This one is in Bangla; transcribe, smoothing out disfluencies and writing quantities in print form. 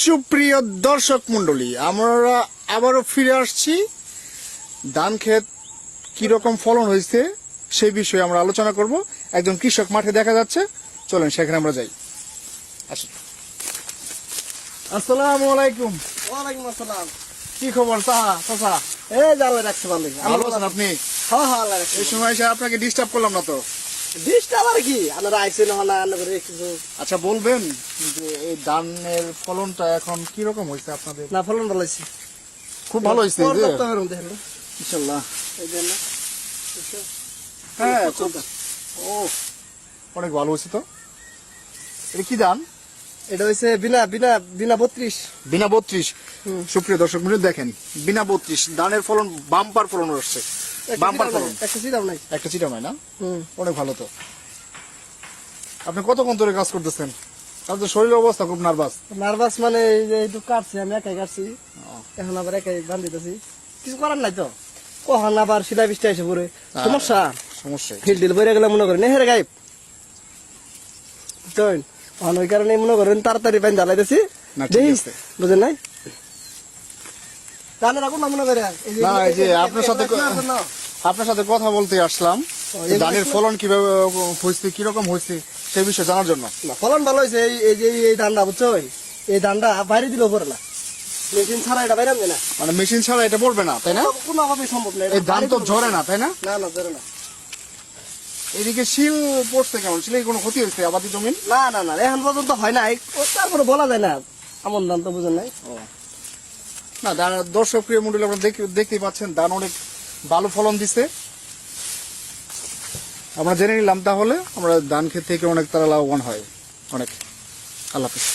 সুপ্রিয় দর্শক মন্ডলী, আমরা আবারও ফিরে আসছি। ধান ক্ষেত কিরকম ফলন হয়েছে সেই বিষয়ে আমরা আলোচনা করব। একজন কৃষক মাঠে দেখা যাচ্ছে, চলেন সেখানে আমরা যাই। আসুন। আসসালামু আলাইকুম। ওয়ালাইকুম আসসালাম। কি খবর চাচা? এই জানো রাখছে ভালো। ভালো আছেন আপনি? হ্যাঁ হ্যাঁ আল্লাহ রাখছে। এই সময় এসে আপনাকে ডিস্টার্ব করলাম না তো? ডিস্টার্ব আর কি, আপনারা আইছেন না আন্ন করে কিছু। আচ্ছা বলবেন যে এই ধানের ফলনটা এখন কিরকম হয়েছে আপনাদের? না ফলন ভালো হয়েছে, খুব ভালো হয়েছে এই যে? দেখেন ইনশাআল্লাহ। এই জন্য হ্যাঁ খুব, ও অনেক ভালো হয়েছে তো। এটা কি ধান? এটা হয়েছে বিনা বিনা বিনা 32। বিনা 32। সুপ্রিয় দর্শক বন্ধু দেখেন, বিনা 32 ধানের ফলন বাম্পার ফলন আসছে। বাম্পার ফলন, একটা সিটাও নাই। একটা চিটা নয় না? হুম। অনেক ভালো তো। আপনি কতক্ষণ ধরে কাজ করতেছেন? আপনার শরীরের অবস্থা খুব নার্ভাস। নার্ভাস মানে এই যে একটু কাটছি, আমি একাই কাটছি, এখন আবার একাই বান দিতেছি, কিছু করার নাই তো। কখন আবার সিলাই বৃষ্টি এসে পড়ে সমস্যা, সমস্যা। ফিল টিল বইরে গেলে মনে করেন হেরে গাইব বুঝছেন, ওই কারণে মনে করেন তাড়াতাড়ি বাইন জ্বালাইতেছি, না ঠিক আছে। বুঝেন নাই জানেন এখন না মনে করে না এই যে আপনার সাথে কথা বলতে আসলাম, ধানের ফলন কিভাবে হয়েছে, কিরকম হয়েছে সেই বিষয়ে জানার জন্য। না ফলন ভালো হয়েছে। এই যে এই ধানটা বুঝছো, এই ধানটা বাইরে দিলেও পড়ে না, মেশিন ছাড়া এটা বাইরে না, মানে মেশিন ছাড়া এটা পড়বে না তাই না? কোনোভাবে সম্ভব না। এই ধান তো ঝরে না তাই না? না না ধরে না। এদিকে শিল পড়ছে, কেমন শিলে কোনো ক্ষতি হয়েছে আবাদি জমিন? না না না এখন পর্যন্ত হয় নাই, তারপরে বলা যায় না, এমন ধান তো বুঝেন নাই। না দর্শক প্রিয় মন্ডলী, আপনারা দেখতেই পাচ্ছেন ধান অনেক ভালো ফলন দিছে। আমরা জেনে নিলাম তাহলে আমরা ধান ক্ষেত থেকে অনেক তারা লাভবান হয় অনেক। আল্লাহ হাফেজ।